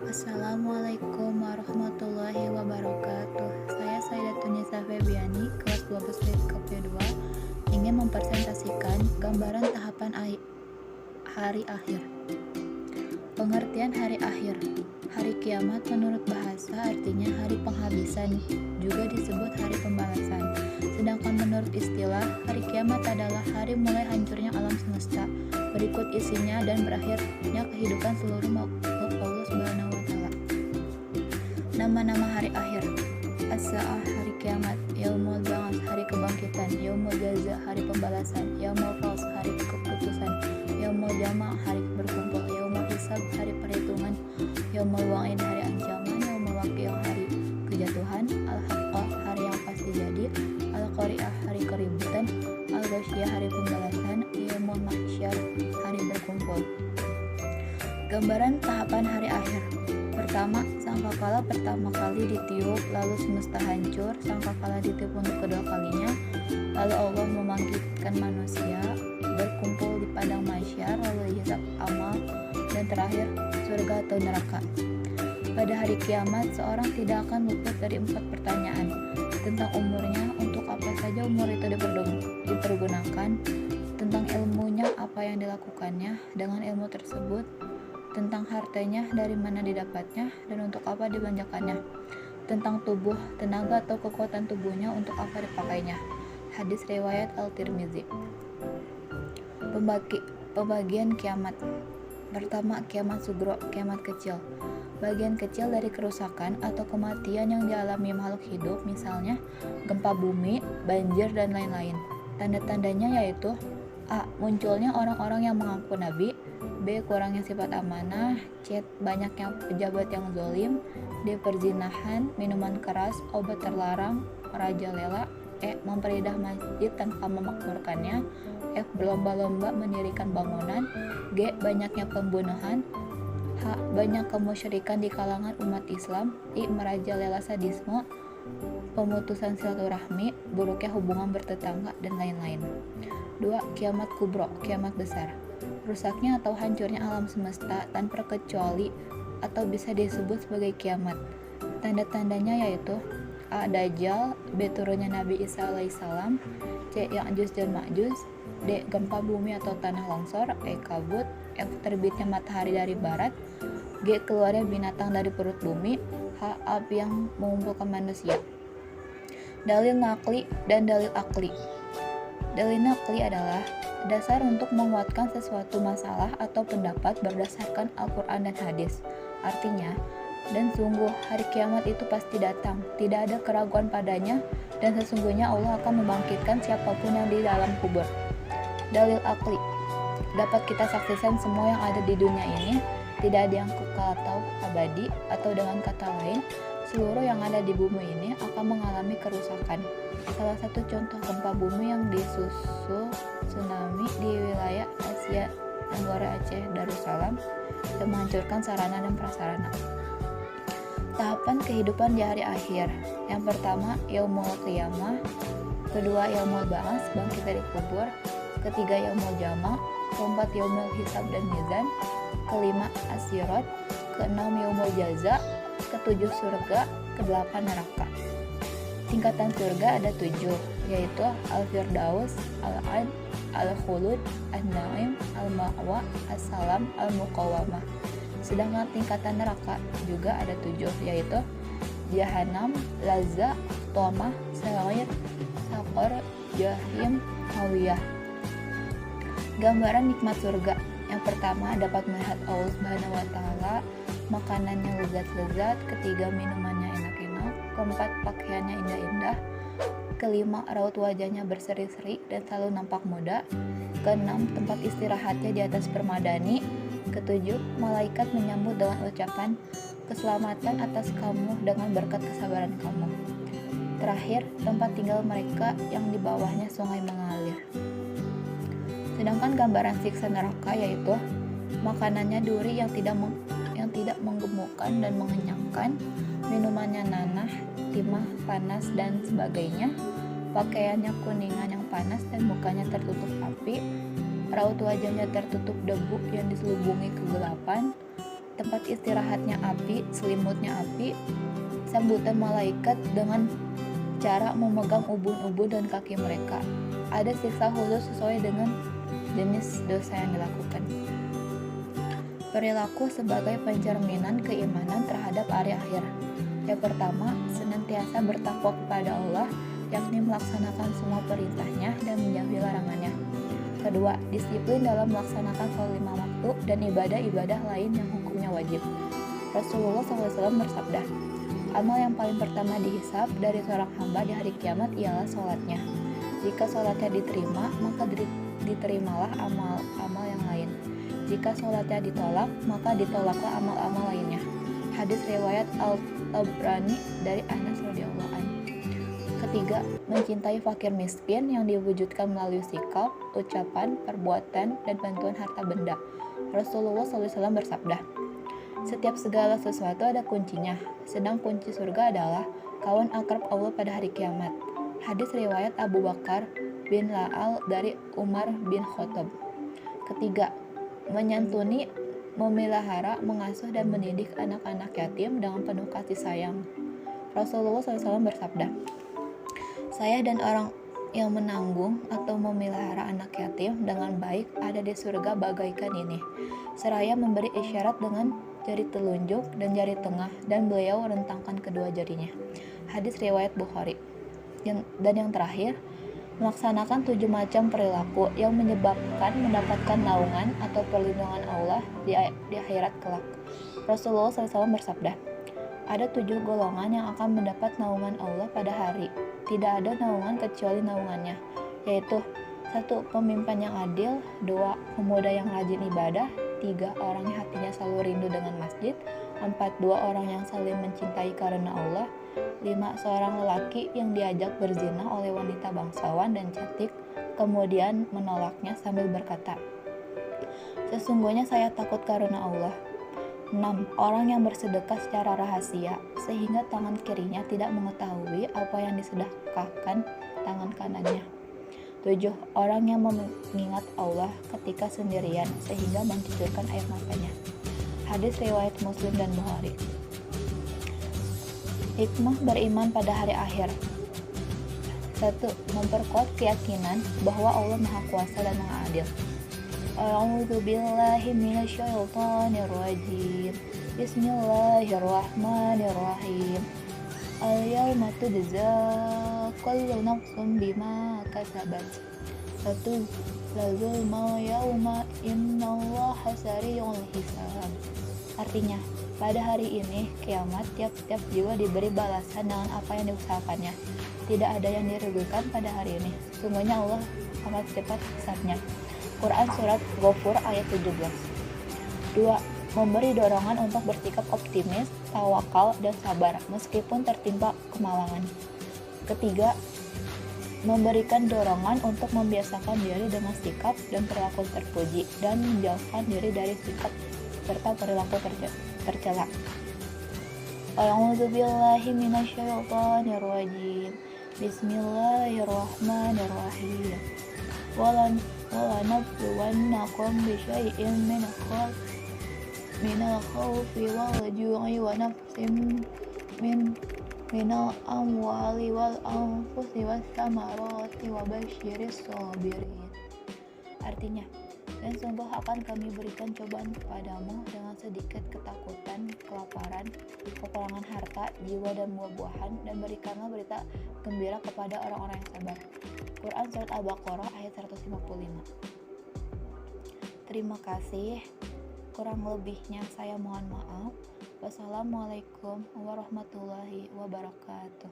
Assalamualaikum warahmatullahi wabarakatuh. Saya Saidatunisa Febiani, kelas 12 BKP 2, ingin mempresentasikan gambaran tahapan hari akhir. Pengertian hari akhir. Hari kiamat menurut bahasa artinya hari penghabisan, juga disebut hari pembalasan. Sedangkan menurut istilah, hari kiamat adalah hari mulai hancurnya alam semesta, berikut isinya dan berakhirnya kehidupan seluruh makhluk Allah Subhanahu wa taala. Nama-nama hari akhir. As-Sa'ah, hari kiamat. Yaumul Ba'ats, hari kebangkitan. Yaumul Jaza, hari pembalasan. Yaumul Fasl, hari keputusan. Yaumul Jama', hari berkumpul. Yaumul Hisab, hari perhitungan. Yaumul Wa'id, hari ancaman. Yaumul Waqi'ah, hari kejatuhan. Al-Haqqah, hari yang pasti jadi. Al-Qari'ah, hari keributan. Al-Ghasyiyah, hari pembalasan. Yaumul Mahsyar, hari berkumpul. Gambaran tahapan hari akhir. Pertama, sangkakala pertama kali ditiup, lalu semesta hancur. Sangkakala ditiup untuk kedua kalinya, lalu Allah membangkitkan manusia, berkumpul di padang mahsyar, lalu dihisab amal, dan terakhir surga atau neraka. Pada hari kiamat, seorang tidak akan luput dari 4 pertanyaan tentang umurnya, untuk apa saja umur itu dipergunakan, tentang ilmunya, apa yang dilakukannya dengan ilmu tersebut, tentang hartanya, dari mana didapatnya, dan untuk apa dibelanjakannya, tentang tubuh, tenaga atau kekuatan tubuhnya, untuk apa dipakainya. Hadis riwayat Al-Tirmizi. Pembagian kiamat. Pertama, kiamat sugro, kiamat kecil. Bagian kecil dari kerusakan atau kematian yang dialami makhluk hidup, misalnya gempa bumi, banjir, dan lain-lain. Tanda-tandanya yaitu: A. Munculnya orang-orang yang mengaku nabi. B. Kurangnya sifat amanah. C. Banyaknya pejabat yang zalim. D. Perzinahan, minuman keras, obat terlarang, merajalela. E. Memperindah masjid tanpa memakmurkannya. F. Berlomba-lomba mendirikan bangunan. G. Banyaknya pembunuhan. H. Banyak kemusyrikan di kalangan umat Islam. I. Merajalela sadisme, pemutusan silaturahmi, buruknya hubungan bertetangga, dan lain-lain. 2. Kiamat kubro, kiamat besar. Rusaknya atau hancurnya alam semesta tanpa kecuali atau bisa disebut sebagai kiamat. Tanda-tandanya yaitu: A. Dajjal. B. Turunnya Nabi Isa alaihissalam. C. Ya'juj dan Ma'juj. D. Gempa bumi atau tanah longsor. E. Kabut. F. Terbitnya matahari dari barat. G. Keluarnya binatang dari perut bumi. H. Api yang mengumpulkan manusia. Dalil nakli dan dalil akli. Dalil nakli adalah dasar untuk menguatkan sesuatu masalah atau pendapat berdasarkan Al-Quran dan hadis. Artinya, dan sungguh hari kiamat itu pasti datang, tidak ada keraguan padanya, dan sesungguhnya Allah akan membangkitkan siapapun yang di dalam kubur. Dalil akli, dapat kita saksikan semua yang ada di dunia ini, tidak ada yang kekal atau abadi, atau dengan kata lain, seluruh yang ada di bumi ini akan mengalami kerusakan. Salah satu contoh gempa bumi yang disusul tsunami di wilayah Asia Tenggara Aceh Darussalam dan menghancurkan sarana dan prasarana. Tahapan kehidupan di hari akhir. Yang pertama, yaumul qiyamah. Kedua, yaumul ba'ats, bangkit dari kubur. Ketiga, yaumul jama'. Keempat, yaumul hisab dan mizan. Kelima, as-sirat. Keenam, yaumul jaza. Ketujuh, surga. Kedelapan, neraka. Tingkatan surga ada 7, yaitu Al-Firdaus, Al-Ad, Al-Khulud, An-Naim, Al-Ma'wa, As-Salam, Al-Muqawamah. Sedangkan tingkatan neraka juga ada 7, yaitu Jahannam, Lazza, Tomah, Sa'ir, Saqar, Jahim, Hawiyah. Gambaran nikmat surga. Yang pertama, dapat melihat Allah Subhanahu wa taala, makanannya lezat-lezat. Ketiga, minumannya enak-enak. Keempat, pakaiannya indah-indah. Kelima, raut wajahnya berseri-seri dan selalu nampak muda. Keenam, tempat istirahatnya di atas permadani. Ketujuh, malaikat menyambut dengan ucapan keselamatan atas kamu dengan berkat kesabaran kamu. Terakhir, tempat tinggal mereka yang di bawahnya sungai mengalir. Sedangkan gambaran siksa neraka yaitu makanannya duri yang tidak menggemukkan dan mengenyangkan, minumannya nanah, timah, panas, dan sebagainya, pakaiannya kuningan yang panas dan mukanya tertutup api, raut wajahnya tertutup debu yang diselubungi kegelapan, tempat istirahatnya api, selimutnya api, sambutan malaikat dengan cara memegang ubun-ubun dan kaki mereka. Ada siksa khusus sesuai dengan jenis dosa yang dilakukan. Perilaku sebagai pencerminan keimanan terhadap hari akhir. Yang pertama, senantiasa bertakwa kepada Allah, yakni melaksanakan semua perintahnya dan menjauhi larangannya. Kedua, disiplin dalam melaksanakan sholat 5 waktu dan ibadah-ibadah lain yang hukumnya wajib. Rasulullah SAW bersabda, amal yang paling pertama dihisab dari seorang hamba di hari kiamat ialah sholatnya. Jika sholatnya diterima, maka diterimalah amal-amal yang lain. Jika sholatnya ditolak, maka ditolaklah amal-amal lainnya. Hadis riwayat Al-Tabrani dari Anas radhiyallahu anhu. Ketiga, mencintai fakir miskin yang diwujudkan melalui sikap, ucapan, perbuatan, dan bantuan harta benda. Rasulullah SAW bersabda, setiap segala sesuatu ada kuncinya, sedang kunci surga adalah kawan akrab Allah pada hari kiamat. Hadis riwayat Abu Bakar bin La'al dari Umar bin Khattab. Ketiga, menyantuni, memelihara, mengasuh, dan mendidik anak-anak yatim dengan penuh kasih sayang. Rasulullah SAW bersabda, saya dan orang yang menanggung atau memelihara anak yatim dengan baik ada di surga bagaikan ini. Seraya memberi isyarat dengan jari telunjuk dan jari tengah, dan beliau rentangkan kedua jarinya. Hadis riwayat Bukhari. Dan yang terakhir, melaksanakan 7 macam perilaku yang menyebabkan mendapatkan naungan atau perlindungan Allah di akhirat kelak. Rasulullah SAW bersabda, ada 7 golongan yang akan mendapat naungan Allah pada hari. Tidak ada naungan kecuali naungannya, yaitu 1. Pemimpin yang adil, 2. Pemuda yang rajin ibadah, 3. Orang yang hatinya selalu rindu dengan masjid, 4. 2 orang yang saling mencintai karena Allah, 5. Seorang lelaki yang diajak berzina oleh wanita bangsawan dan cantik, kemudian menolaknya sambil berkata, sesungguhnya saya takut karena Allah. 6. Orang yang bersedekah secara rahasia, sehingga tangan kirinya tidak mengetahui apa yang disedekahkan tangan kanannya. 7. Orang yang mengingat Allah ketika sendirian, sehingga mencucurkan air matanya. Hadis riwayat Muslim dan Bukhari. Hikmah beriman pada hari akhir. 1. Memperkuat keyakinan bahwa Allah Maha Kuasa dan Maha Adil. A'udzu billahi minasyaitonir rajim. Bismillahirrahmanirrahim. Al-yawma tujza kullu nafsin bima kasabat. 1. La zulma yawma innallaha sari'ul hisab. Artinya, pada hari ini kiamat tiap-tiap jiwa diberi balasan dengan apa yang diusahakannya. Tidak ada yang dirugikan pada hari ini. Sungguhnya Allah amat cepat hisabnya. Quran Surat Ghafur ayat 17. 2. Memberi dorongan untuk bersikap optimis, tawakal, dan sabar meskipun tertimpa kemalangan. Ketiga, memberikan dorongan untuk membiasakan diri dengan sikap dan perilaku terpuji dan menjauhkan diri dari sikap serta perilaku tercela. A'udzu billahi minasyaitonir rajim. Bismillahirrahmanirrahim. وَلَنَبْلُوَنَّكُمْ بِشَيْءٍ مِنَ الْخَوْفِ وَالْجُوعِ وَنَقْصٍ مِنَ الْأَمْوَالِ وَالْأَنْفُسِ وَالثَّمَرَاتِ وَبَشِّرِ الصَّابِرِينَ. Artinya, dan sungguh akan kami berikan cobaan kepadamu dengan sedikit ketakutan, kelaparan, kekurangan harta, jiwa, dan buah-buahan, dan berikanlah berita gembira kepada orang-orang yang sabar. Quran Surat Al-Baqarah ayat 155. Terima kasih. Kurang lebihnya saya mohon maaf. Wassalamualaikum warahmatullahi wabarakatuh.